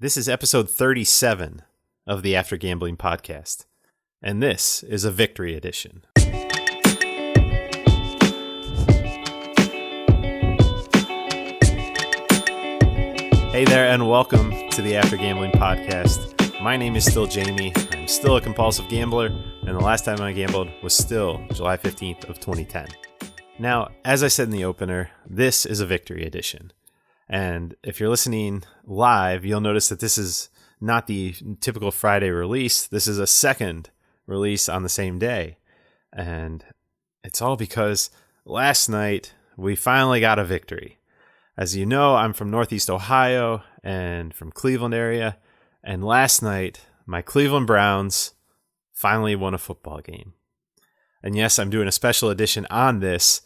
This is episode 37 of the After Gambling podcast, and this is a victory edition. Hey there, and welcome to the After Gambling podcast. My name is still Jamie. I'm still a compulsive gambler, and the last time I gambled was still July 15th of 2010. Now, as I said in the opener, this is a victory edition. And if you're listening live, you'll notice that this is not the typical Friday release. This is a second release on the same day. And it's all because last night we finally got a victory. As you know, I'm from Northeast Ohio and from Cleveland area. And last night, my Cleveland Browns finally won a football game. And yes, I'm doing a special edition on this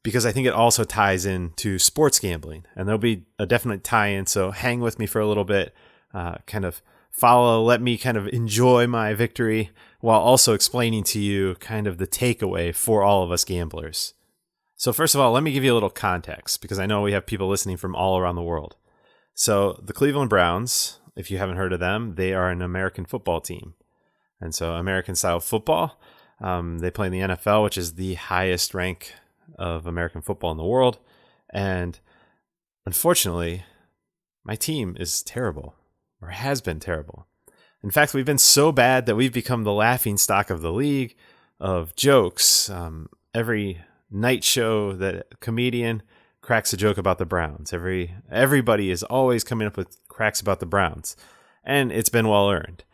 because I think it also ties into sports gambling. And there'll be a definite tie-in, so hang with me for a little bit, let me kind of enjoy my victory while also explaining to you kind of the takeaway for all of us gamblers. So first of all, let me give you a little context because I know we have people listening from all around the world. So the Cleveland Browns, if you haven't heard of them, they are an American football team. And so American-style football, they play in the NFL, which is the highest rank of American football in the world. And unfortunately, my team is terrible, or has been terrible. In fact, we've been so bad that we've become the laughing stock of the league, of jokes. Every night show that a comedian cracks a joke about the Browns. Everybody is always coming up with cracks about the Browns, and it's been well earned.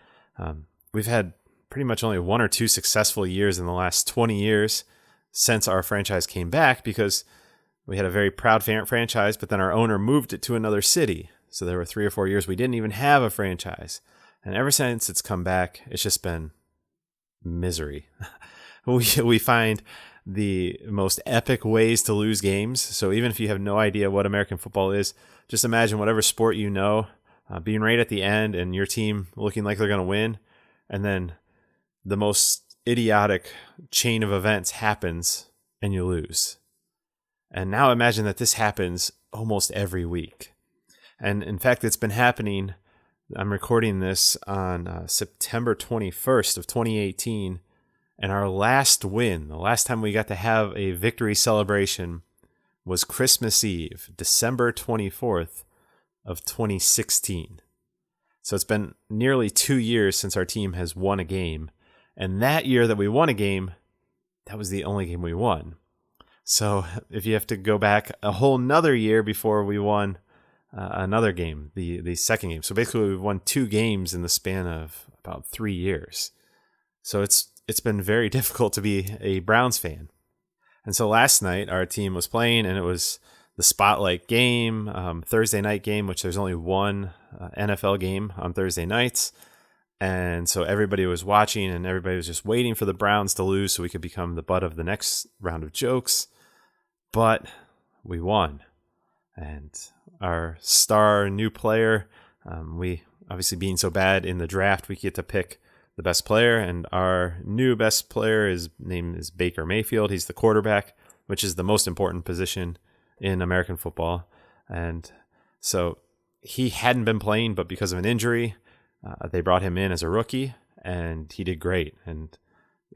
We've had pretty much only one or two successful years in the last 20 years since our franchise came back because we had a very proud franchise, but then our owner moved it to another city. So there were 3 or 4 years we didn't even have a franchise. And ever since it's come back, it's just been misery. We find the most epic ways to lose games. So even if you have no idea what American football is, just imagine whatever sport you know, being right at the end and your team looking like they're going to win. And then the most idiotic chain of events happens and you lose. And now imagine that this happens almost every week. And in fact, it's been happening. I'm recording this on September 21st of 2018. And our last win, the last time we got to have a victory celebration, was Christmas Eve, December 24th of 2016. So it's been nearly 2 years since our team has won a game. And that year that we won a game, that was the only game we won. So if you have to go back a whole nother year before we won another game, the second game. So basically we've won 2 games in the span of about 3 years. So it's been very difficult to be a Browns fan. And so last night our team was playing and it was the spotlight game, Thursday night game, which there's only one NFL game on Thursday nights. And so everybody was watching and everybody was just waiting for the Browns to lose so we could become the butt of the next round of jokes. But we won. And our star new player, we obviously being so bad in the draft, we get to pick the best player. And our new best player, his name is Baker Mayfield. He's the quarterback, which is the most important position in American football. And so he hadn't been playing, but because of an injury, they brought him in as a rookie, and he did great and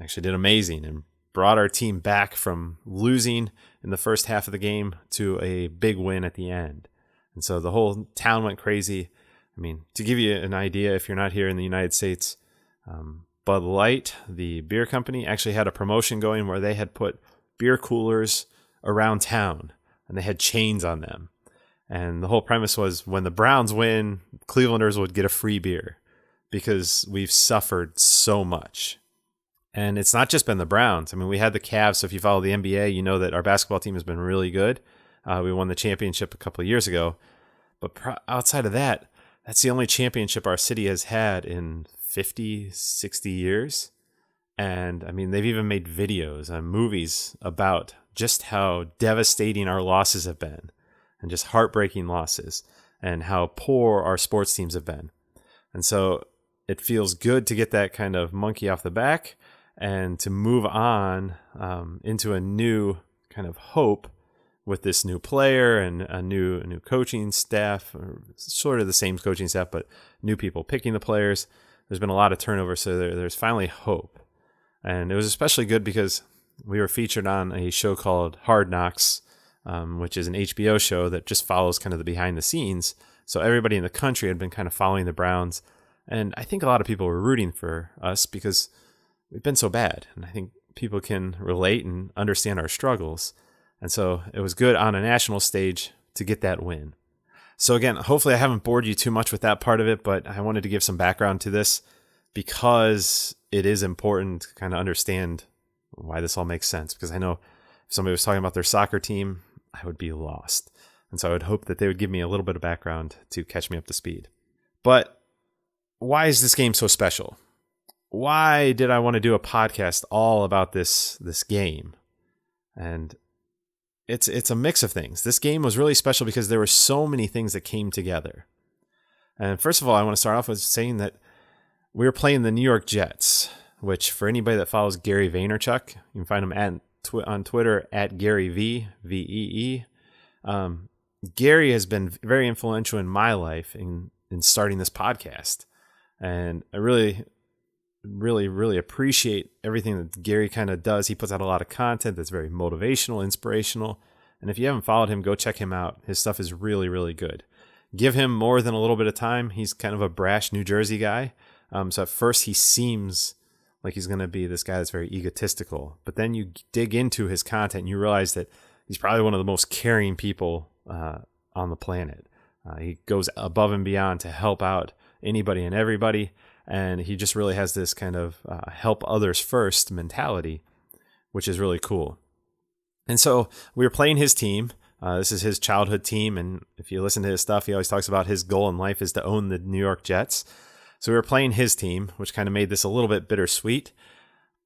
actually did amazing and brought our team back from losing in the first half of the game to a big win at the end. And so the whole town went crazy. I mean, to give you an idea, if you're not here in the United States, Bud Light, the beer company, actually had a promotion going where they had put beer coolers around town, and they had chains on them. And the whole premise was when the Browns win, Clevelanders would get a free beer because we've suffered so much. And it's not just been the Browns. I mean, we had the Cavs. So if you follow the NBA, you know that our basketball team has been really good. We won the championship a couple of years ago. But outside of that, that's the only championship our city has had in 50, 60 years. And I mean, they've even made videos and movies about just how devastating our losses have been. And just heartbreaking losses and how poor our sports teams have been. And so it feels good to get that kind of monkey off the back and to move on into a new kind of hope with this new player and a new coaching staff, or sort of the same coaching staff, but new people picking the players. There's been a lot of turnover, so there's finally hope. And it was especially good because we were featured on a show called Hard Knocks, which is an HBO show that just follows kind of the behind the scenes. So everybody in the country had been kind of following the Browns. And I think a lot of people were rooting for us because we've been so bad. And I think people can relate and understand our struggles. And so it was good on a national stage to get that win. So again, hopefully I haven't bored you too much with that part of it, but I wanted to give some background to this because it is important to kind of understand why this all makes sense. Because I know if somebody was talking about their soccer team, I would be lost. And so I would hope that they would give me a little bit of background to catch me up to speed. But why is this game so special? Why did I want to do a podcast all about this game? And it's a mix of things. This game was really special because there were so many things that came together. And first of all, I want to start off with saying that we were playing the New York Jets, which for anybody that follows Gary Vaynerchuk, you can find him on Twitter at Gary V, V-E-E. Gary has been very influential in my life in starting this podcast. And I really, really, really appreciate everything that Gary kind of does. He puts out a lot of content that's very motivational, inspirational. And if you haven't followed him, go check him out. His stuff is really, really good. Give him more than a little bit of time. He's kind of a brash New Jersey guy. So at first he seems like he's going to be this guy that's very egotistical. But then you dig into his content and you realize that he's probably one of the most caring people on the planet. He goes above and beyond to help out anybody and everybody. And he just really has this kind of help others first mentality, which is really cool. And so we were playing his team. This is his childhood team. And if you listen to his stuff, he always talks about his goal in life is to own the New York Jets. So we were playing his team, which kind of made this a little bit bittersweet.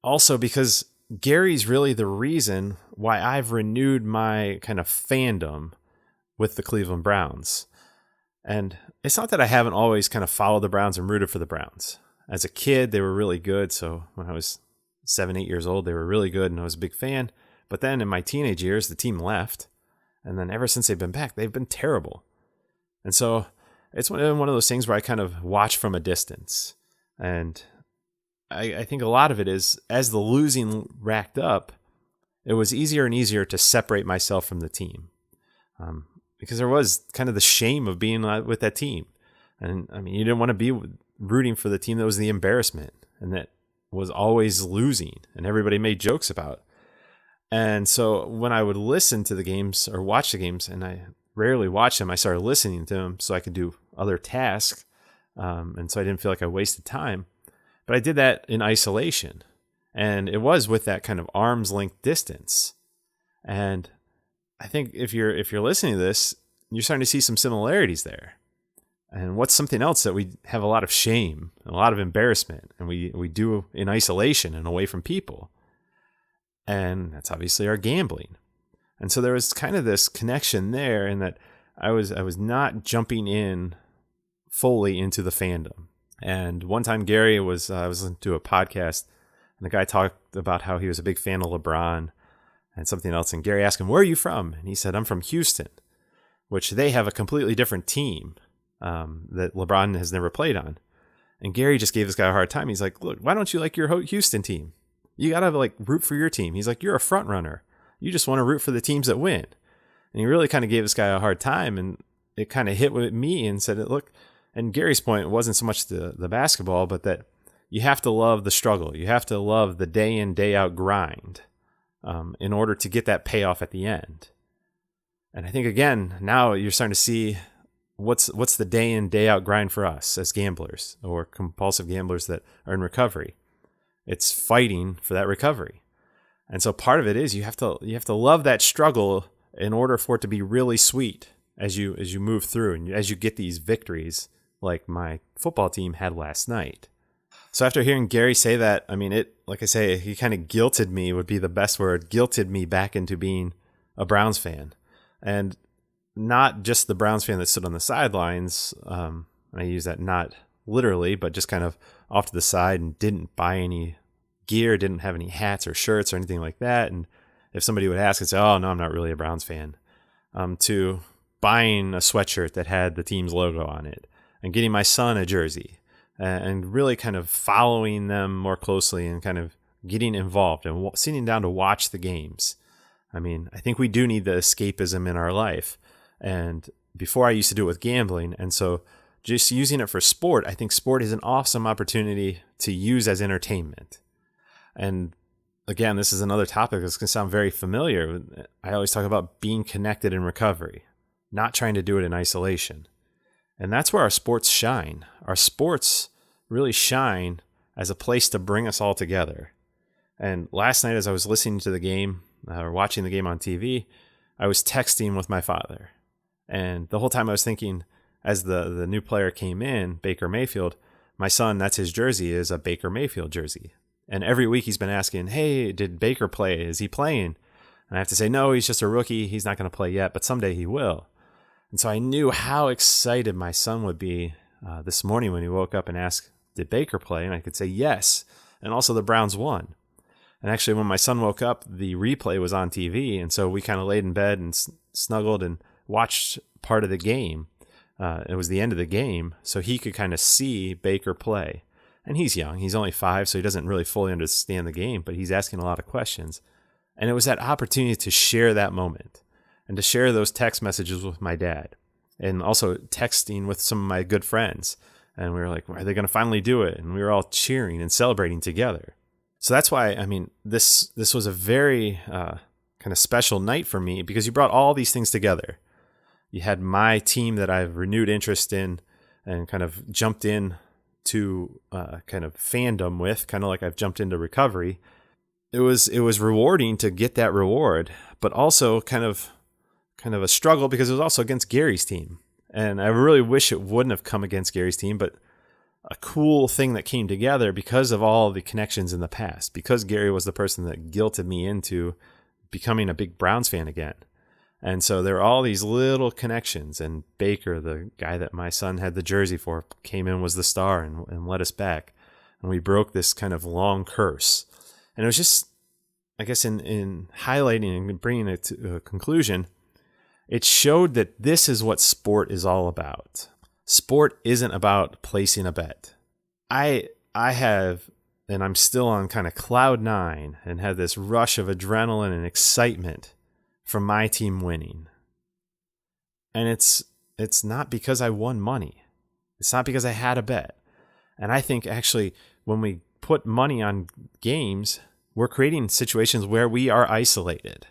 Also because Gary's really the reason why I've renewed my kind of fandom with the Cleveland Browns. And it's not that I haven't always kind of followed the Browns and rooted for the Browns. As a kid, they were really good. So when I was 7, 8 years old, they were really good and I was a big fan. But then in my teenage years, the team left. And then ever since they've been back, they've been terrible. And so it's one of those things where I kind of watch from a distance. And I think a lot of it is, as the losing racked up, it was easier and easier to separate myself from the team. Because there was kind of the shame of being with that team. And I mean, you didn't want to be rooting for the team that was the embarrassment and that was always losing and everybody made jokes about. And so when I would listen to the games or watch the games, and I rarely watched them, I started listening to them so I could do other tasks. And so I didn't feel like I wasted time. But I did that in isolation. And it was with that kind of arm's length distance. And I think if you're listening to this, you're starting to see some similarities there. And what's something else that we have a lot of shame, a lot of embarrassment, and we do in isolation and away from people. And that's obviously our gambling. And so there was kind of this connection there in that I was not jumping in fully into the fandom. And one time Gary I was listening to a podcast and the guy talked about how he was a big fan of LeBron and something else. And Gary asked him, "Where are you from?" And he said, "I'm from Houston," which they have a completely different team that LeBron has never played on. And Gary just gave this guy a hard time. He's like, "Look, why don't you like your Houston team? You got to root for your team." He's like, "You're a front runner. You just want to root for the teams that win." And he really kind of gave this guy a hard time. And it kind of hit with me and said, look, and Gary's point wasn't so much the basketball, but that you have to love the struggle. You have to love the day in, day out grind in order to get that payoff at the end. And I think, again, now you're starting to see what's the day in, day out grind for us as gamblers or compulsive gamblers that are in recovery. It's fighting for that recovery. And so part of it is you have to love that struggle in order for it to be really sweet as you move through and as you get these victories like my football team had last night. So after hearing Gary say that, I mean, like I say, he kind of guilted me would be the best word, guilted me back into being a Browns fan. And not just the Browns fan that stood on the sidelines. And I use that not literally, but just kind of off to the side and didn't buy any gear, didn't have any hats or shirts or anything like that. And if somebody would ask and say, "Oh, no, I'm not really a Browns fan," to buying a sweatshirt that had the team's logo on it and getting my son a jersey and really kind of following them more closely and kind of getting involved and sitting down to watch the games. I mean, I think we do need the escapism in our life. And before I used to do it with gambling. And so just using it for sport, I think sport is an awesome opportunity to use as entertainment. And again, this is another topic that's going to sound very familiar. I always talk about being connected in recovery, not trying to do it in isolation. And that's where our sports shine. Our sports really shine as a place to bring us all together. And last night, as I was listening to the game or watching the game on TV, I was texting with my father. And the whole time I was thinking, as the new player came in, Baker Mayfield, my son, that's his jersey, is a Baker Mayfield jersey. And every week he's been asking, hey, did Baker play? Is he playing? And I have to say, no, he's just a rookie. He's not going to play yet, but someday he will. And so I knew how excited my son would be this morning when he woke up and asked, did Baker play? And I could say yes. And also the Browns won. And actually, when my son woke up, the replay was on TV. And so we kind of laid in bed and snuggled and watched part of the game. It was the end of the game, so he could kind of see Baker play. And he's young. He's only 5, so he doesn't really fully understand the game, but he's asking a lot of questions. And it was that opportunity to share that moment and to share those text messages with my dad and also texting with some of my good friends. And we were like, are they going to finally do it? And we were all cheering and celebrating together. So that's why, I mean, this was a very kind of special night for me because you brought all these things together. You had my team that I've renewed interest in and kind of jumped in to kind of fandom with, kind of like I've jumped into recovery. It was rewarding to get that reward, but also kind of a struggle because it was also against Gary's team. And I really wish it wouldn't have come against Gary's team, but a cool thing that came together because of all the connections in the past, because Gary was the person that guilted me into becoming a big Browns fan again. And so there are all these little connections, and Baker, the guy that my son had the jersey for, came in, was the star and led us back. And we broke this kind of long curse. And it was just, I guess, in highlighting and bringing it to a conclusion, it showed that this is what sport is all about. Sport isn't about placing a bet. I have, and I'm still on kind of cloud 9 and had this rush of adrenaline and excitement from my team winning. And it's not because I won money. It's not because I had a bet. And I think actually when we put money on games, we're creating situations where we are isolated.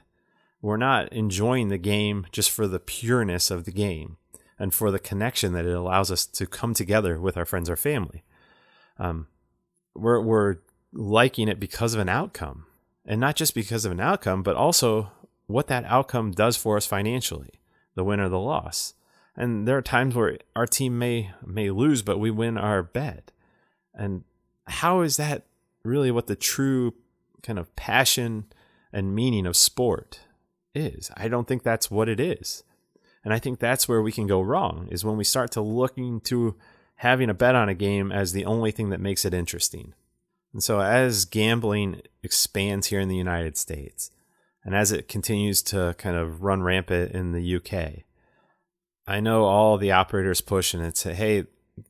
We're not enjoying the game just for the pureness of the game and for the connection that it allows us to come together with our friends or family. We're liking it because of an outcome. And not just because of an outcome, but also what that outcome does for us financially, the win or the loss. And there are times where our team may lose, but we win our bet. And how is that really what the true kind of passion and meaning of sport is? I don't think that's what it is. And I think that's where we can go wrong, is when we start to looking to having a bet on a game as the only thing that makes it interesting. And so as gambling expands here in the United States, and as it continues to kind of run rampant in the UK, I know all the operators push and it's, hey,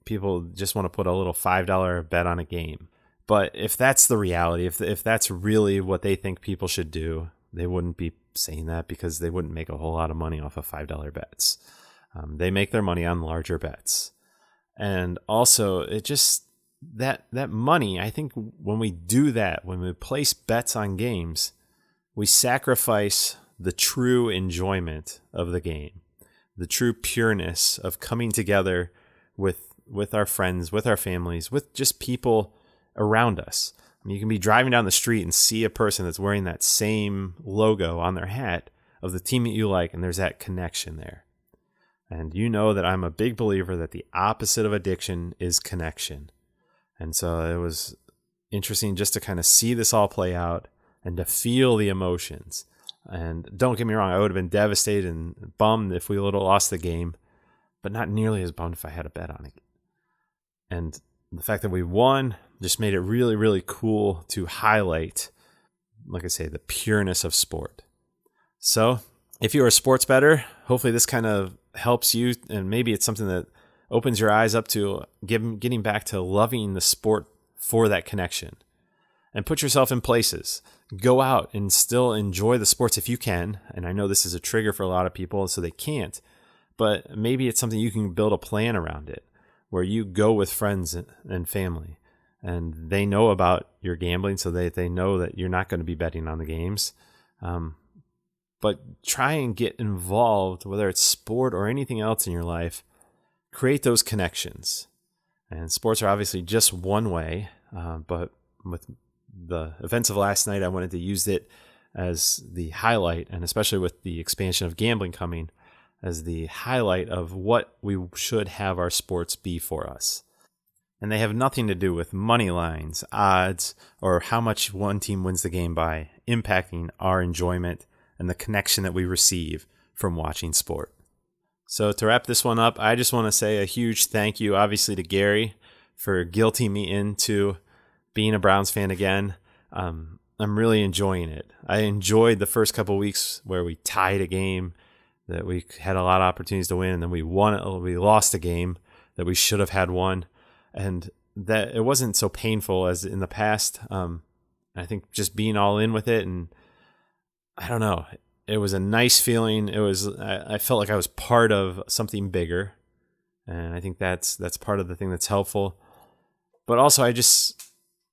people just want to put a little $5 bet on a game. But if that's the reality, if that's really what they think people should do, they wouldn't be saying that because they wouldn't make a whole lot of money off of $5 bets. They make their money on larger bets. And also, it just, that money, I think when we do that, when we place bets on games, we sacrifice the true enjoyment of the game, the true pureness of coming together with our friends, with our families, with just people around us. I mean, you can be driving down the street and see a person that's wearing that same logo on their hat of the team that you like, and there's that connection there. And you know that I'm a big believer that the opposite of addiction is connection. And so it was interesting just to kind of see this all play out and to feel the emotions. And don't get me wrong, I would have been devastated and bummed if we would have lost the game, but not nearly as bummed if I had a bet on it. And the fact that we won just made it really, really cool to highlight, like I say, the pureness of sport. So if you're a sports bettor, hopefully this kind of helps you, and maybe it's something that opens your eyes up to getting back to loving the sport for that connection. And put yourself in places. Go out and still enjoy the sports if you can. And I know this is a trigger for a lot of people, so they can't. But maybe it's something you can build a plan around it, where you go with friends and family, and they know about your gambling, so they know that you're not going to be betting on the games. But try and get involved, whether it's sport or anything else in your life. Create those connections. And sports are obviously just one way, but with the events of last night, I wanted to use it as the highlight, and especially with the expansion of gambling coming, as the highlight of what we should have our sports be for us. And they have nothing to do with money lines, odds, or how much one team wins the game by impacting our enjoyment and the connection that we receive from watching sport. So to wrap this one up, I just want to say a huge thank you, obviously, to Gary for guilting me into being a Browns fan again. I'm really enjoying it. I enjoyed the first couple of weeks where we tied a game that we had a lot of opportunities to win, and then we lost a game that we should have had won, and that it wasn't so painful as in the past. I think just being all in with it, and I don't know, it was a nice feeling. I felt like I was part of something bigger, and I think that's part of the thing that's helpful. But also, I just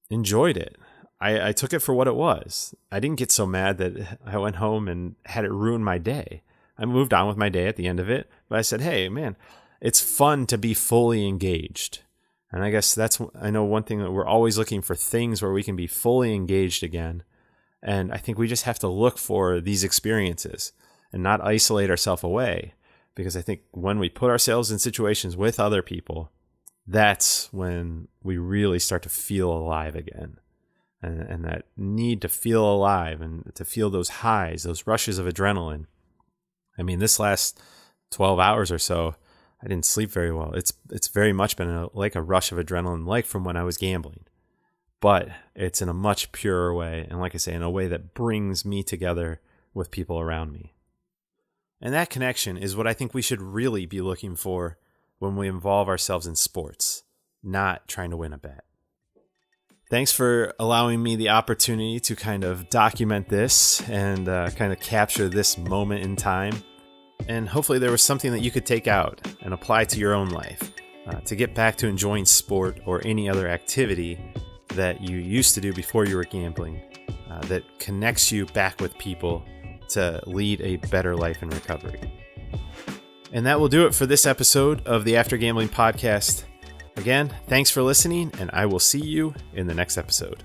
enjoyed it. I took it for what it was. I didn't get so mad that I went home and had it ruin my day. I moved on with my day at the end of it, but I said, hey, man, it's fun to be fully engaged. And I guess I know one thing, that we're always looking for things where we can be fully engaged again. And I think we just have to look for these experiences and not isolate ourselves away. Because I think when we put ourselves in situations with other people, that's when we really start to feel alive again. And that need to feel alive and to feel those highs, those rushes of adrenaline. I mean, this last 12 hours or so, I didn't sleep very well. It's very much been like a rush of adrenaline, like from when I was gambling. But it's in a much purer way, and like I say, in a way that brings me together with people around me. And that connection is what I think we should really be looking for when we involve ourselves in sports, not trying to win a bet. Thanks for allowing me the opportunity to kind of document this and kind of capture this moment in time. And hopefully there was something that you could take out and apply to your own life to get back to enjoying sport or any other activity that you used to do before you were gambling that connects you back with people to lead a better life in recovery. And that will do it for this episode of the After Gambling Podcast. Again, thanks for listening, and I will see you in the next episode.